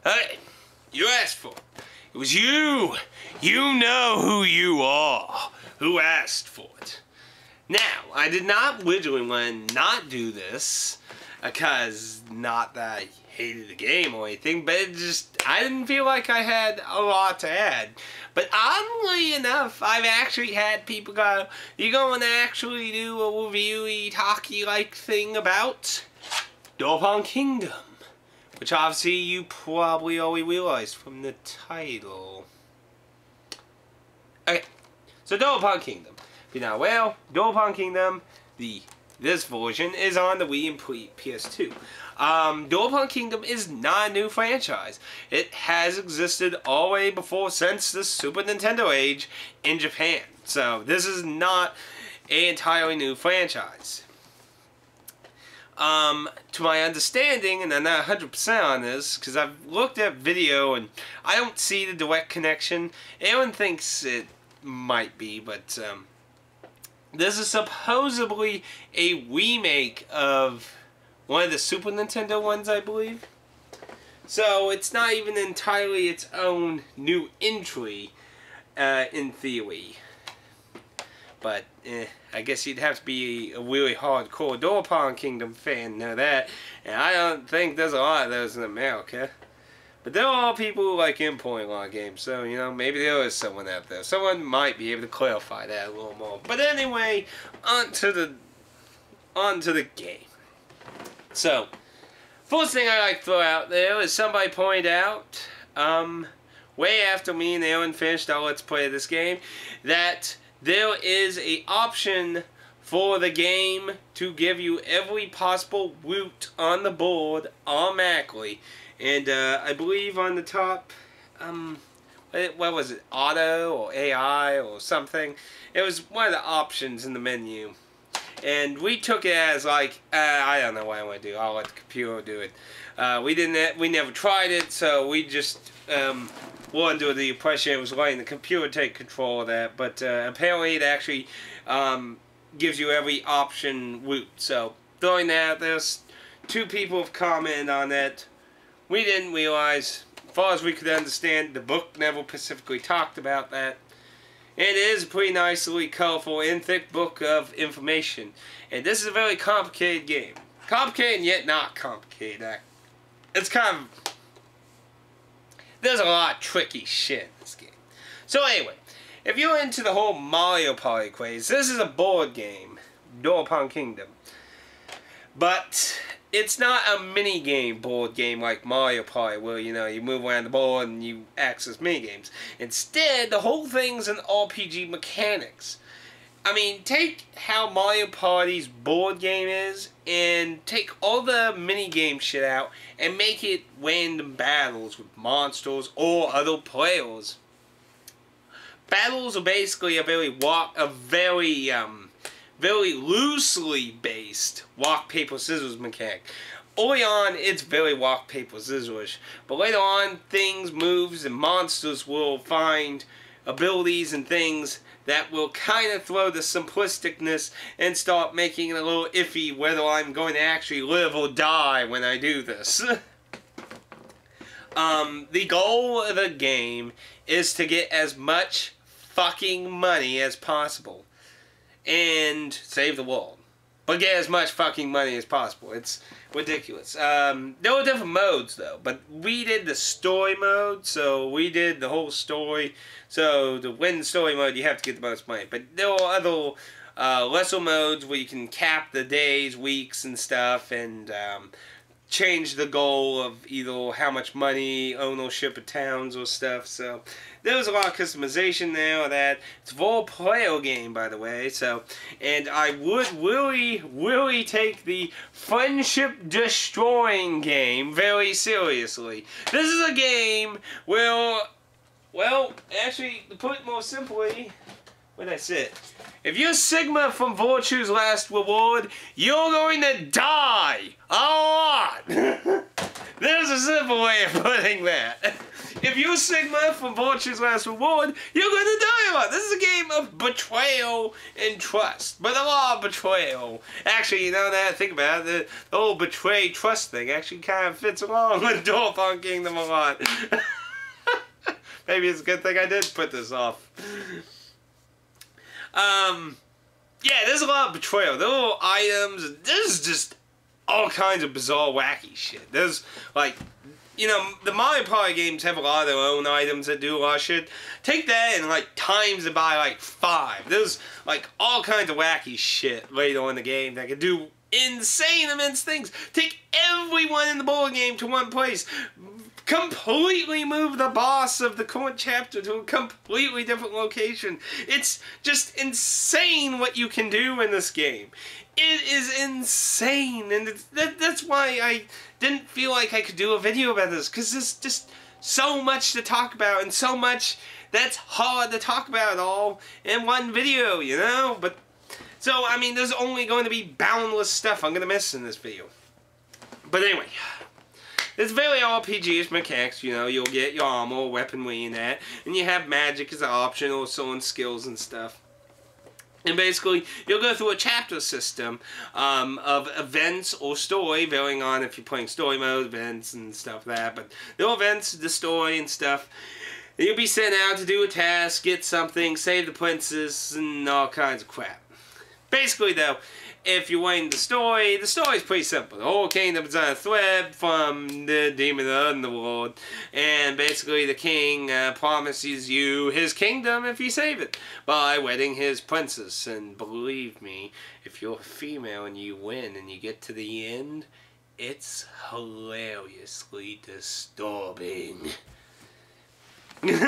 Hey, you asked for it. It was you. You know who you are. Who asked for it. Now, I did not originally want to not do this, because not that I hated the game or anything, but it just, I didn't feel like I had a lot to add. But oddly enough, I've actually had people go, you going to actually do a review-y, talky-like thing about Dokapon Kingdom? Which obviously you probably already realized from the title. Okay, so Dokapon Kingdom. If you're not aware, Dokapon Kingdom, this version is on the Wii and PS2. Dokapon Kingdom is not a new franchise. It has existed all the way before since the Super Nintendo age in Japan. So this is not an entirely new franchise. To my understanding, and I'm not 100% on this, because I've looked at video and I don't see the direct connection. Everyone thinks it might be, but this is supposedly a remake of one of the Super Nintendo ones, I believe. So it's not even entirely its own new entry, in theory. But, I guess you'd have to be a really hardcore Dokapon Kingdom fan to know that. And I don't think there's a lot of those in America. But there are people who like importing a lot of games. So, you know, maybe there is someone out there. Someone might be able to clarify that a little more. But anyway, on to the game. So, first thing I like to throw out there is somebody pointed out, way after me and Aaron finished our Let's Play of this game, that there is an option for the game to give you every possible route on the board automatically. And I believe on the top, what was it, auto or AI or something? It was one of the options in the menu. And we took it as like, I don't know what I want to do, I'll let the computer do it. We never tried it, so we just were under the impression it was letting the computer take control of that. But apparently it actually gives you every option route. So throwing that out there, two people have commented on that. We didn't realize, as far as we could understand, the book never specifically talked about that. It is a pretty nicely colorful and thick book of information. And this is a very complicated game. Complicated and yet not complicated. It's kind of... There's a lot of tricky shit in this game. So anyway, if you're into the whole Mario Party craze, this is a board game. Dokapon Kingdom. But it's not a mini-game board game like Mario Party where, you know, you move around the board and you access mini-games. Instead, the whole thing's an RPG mechanics. I mean, take how Mario Party's board game is and take all the mini-game shit out and make it random battles with monsters or other players. Battles are basically a very very loosely based rock, paper, scissors mechanic. Early on, it's very rock, paper, scissors. But later on, things, moves, and monsters will find abilities and things that will kind of throw the simplisticness and start making it a little iffy whether I'm going to actually live or die when I do this. The goal of the game is to get as much fucking money as possible and save the world. But get as much fucking money as possible. It's ridiculous. There were different modes though, but we did the story mode, so we did the whole story. So to win the story mode, you have to get the most money. But there are other lesser modes where you can cap the days, weeks, and stuff, and change the goal of either how much money, ownership of towns or stuff. So there's a lot of customization there. That it's a four-player game, by the way. So, and I would really take the friendship-destroying game very seriously. This is a game where, well, actually, to put it more simply, where did I sit? If you're Sigma from Virtue's Last Reward, you're going to die a lot. There's a simple way of putting that. If you're Sigma from Vulture's Last Reward, you're going to die a lot. This is a game of betrayal and trust. But a lot of betrayal. Actually, you know that, think about it, the whole betray trust thing actually kind of fits along with Dokapon Kingdom a lot. Maybe it's a good thing I did put this off. Yeah, there's a lot of betrayal. There are little items. There's just all kinds of bizarre, wacky shit. There's, like, you know, the Mario Party games have a lot of their own items that do a lot of shit. Take that and, like, times it by, like, 5. There's, like, all kinds of wacky shit later in the game that can do insane immense things. Take everyone in the board game to one place. Completely move the boss of the current chapter to a completely different location. It's just insane what you can do in this game. It is insane, and that's why I didn't feel like I could do a video about this, because there's just so much to talk about, and so much that's hard to talk about all in one video, you know? But so, I mean, there's only going to be boundless stuff I'm going to miss in this video. But anyway, it's very RPG-ish mechanics, you know, you'll get your armor, weaponry and that, and you have magic as an option, or someone skills and stuff. And basically, you'll go through a chapter system of events or story, varying on if you're playing story mode, events and stuff like that. But there are events, the story and stuff. And you'll be sent out to do a task, get something, save the princess, and all kinds of crap. Basically, though, if you're waiting the story is pretty simple. The whole kingdom is on a thread from the demon of the underworld, and basically the king promises you his kingdom if you save it by wedding his princess. And believe me, if you're a female and you win and you get to the end, it's hilariously disturbing. But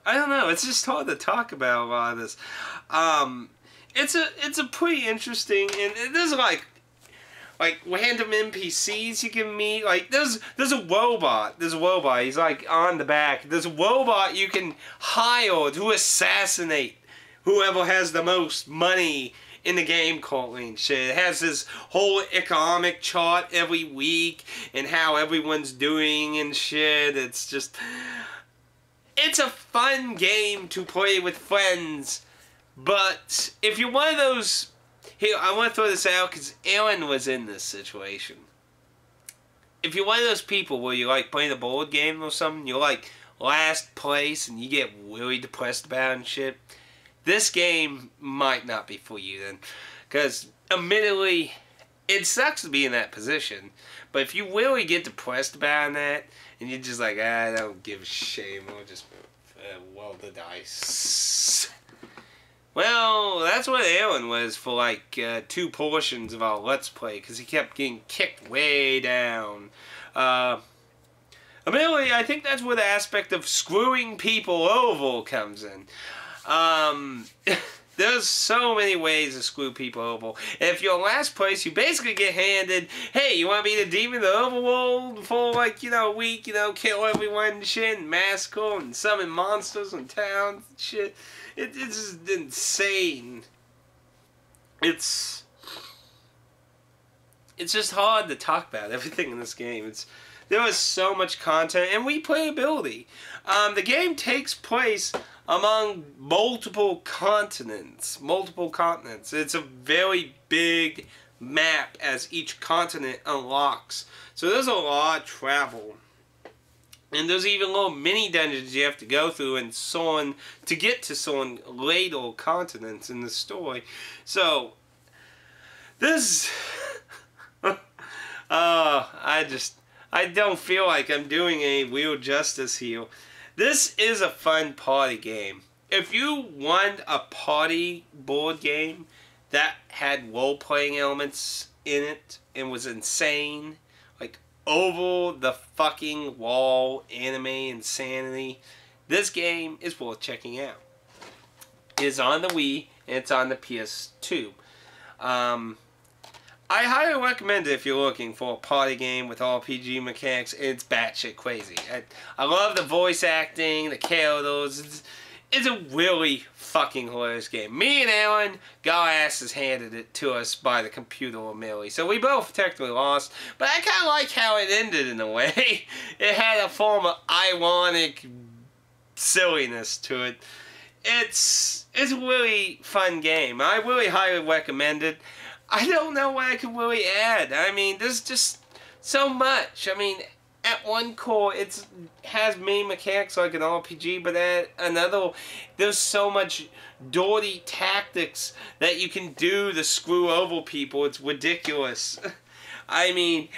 I don't know, it's just hard to talk about a lot of this. It's a pretty interesting, and there's like random NPCs you can meet. Like there's a robot. He's like on the back. There's a robot you can hire to assassinate whoever has the most money in the game currently and shit. It has this whole economic chart every week and how everyone's doing and shit. It's just, it's a fun game to play with friends, but if you're one of those, here, I want to throw this out because Aaron was in this situation. If you're one of those people where you like playing a board game or something, you're like last place and you get really depressed about it and shit, this game might not be for you then. Because, admittedly, it sucks to be in that position, but if you really get depressed about that, and you're just like, I don't give a shit, we'll just roll the dice. Well, that's what Aaron was for like 2 portions of our Let's Play, because he kept getting kicked way down. Admittedly, I think that's where the aspect of screwing people over comes in. There's so many ways to screw people over. If you're in last place, you basically get handed, hey, you want to be the demon of the overworld for like, you know, a week, you know, kill everyone and shit, and massacre, and summon monsters and towns and shit. It's just insane. It's just hard to talk about everything in this game. There is so much content and replayability. The game takes place among multiple continents. It's a very big map as each continent unlocks. So there's a lot of travel. And there's even little mini dungeons you have to go through and so on to get to some later continents in the story. So this I don't feel like I'm doing any real justice here. This is a fun party game. If you want a party board game that had role-playing elements in it and was insane, like over the fucking wall anime insanity, this game is worth checking out. It is on the Wii and it's on the PS2. I highly recommend it if you're looking for a party game with RPG mechanics. It's batshit crazy. I love the voice acting, the characters. It's a really fucking hilarious game. Me and Alan got our asses handed it to us by the computer immediately. So we both technically lost. But I kind of like how it ended in a way. It had a form of ironic silliness to it. It's a really fun game. I really highly recommend it. I don't know what I could really add. I mean, there's just so much. I mean, at one core, it has main mechanics like an RPG, but at another, there's so much dirty tactics that you can do to screw over people. It's ridiculous. I mean,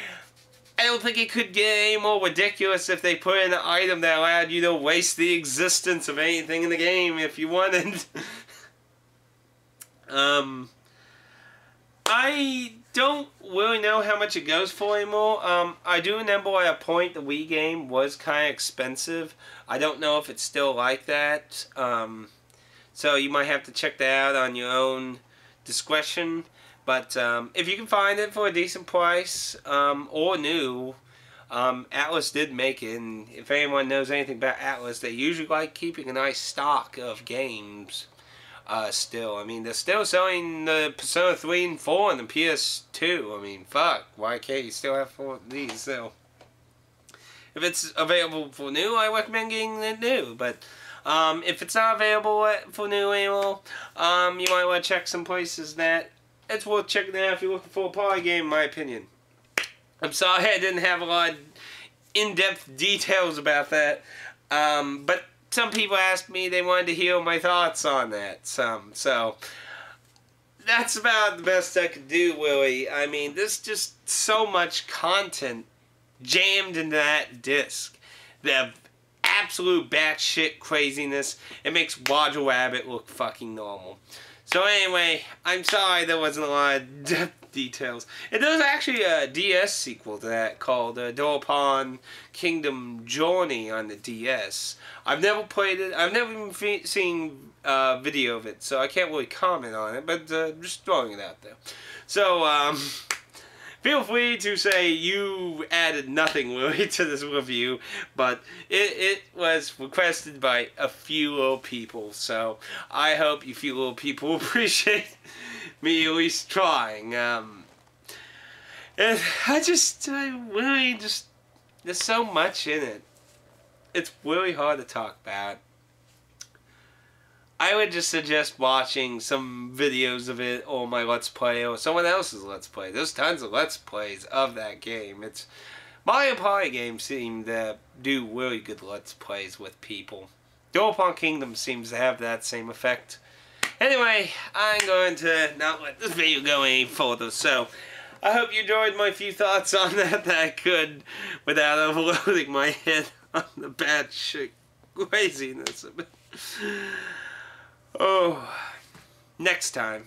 I don't think it could get any more ridiculous if they put in an item that allowed you to waste the existence of anything in the game if you wanted. I don't really know how much it goes for anymore. I do remember at a point the Wii game was kind of expensive. I don't know if it's still like that. So you might have to check that out on your own discretion. But if you can find it for a decent price or new, Atlas did make it. And if anyone knows anything about Atlas, they usually like keeping a nice stock of games. Still, I mean, they're still selling the Persona 3 and 4 on the PS2. I mean, fuck, why can't you still have 4 of these? So, if it's available for new, I recommend getting it new. But if it's not available for new anymore, you might want to check some places that it's worth checking out if you're looking for a party game, in my opinion. I'm sorry I didn't have a lot of in-depth details about that, but some people asked me, they wanted to hear my thoughts on that. So that's about the best I could do, really. I mean, there's just so much content jammed into that disc. The absolute batshit craziness. It makes Roger Rabbit look fucking normal. So anyway, I'm sorry there wasn't a lot of depth details. And there's actually a DS sequel to that called Dokapon Kingdom Journey on the DS. I've never played it. I've never even seen a video of it, so I can't really comment on it, but just throwing it out there. So, feel free to say you added nothing really to this review, but it was requested by a few little people, so I hope you few little people appreciate me at least trying. And I really just, there's so much in it. It's really hard to talk about. I would just suggest watching some videos of it, or my Let's Play, or someone else's Let's Play. There's tons of Let's Plays of that game. It's Mario Party games seem to do really good Let's Plays with people. Dokapon Kingdom seems to have that same effect. Anyway, I'm going to not let this video go any further, so I hope you enjoyed my few thoughts on that I could without overloading my head on the bad shit craziness of it. Oh, next time.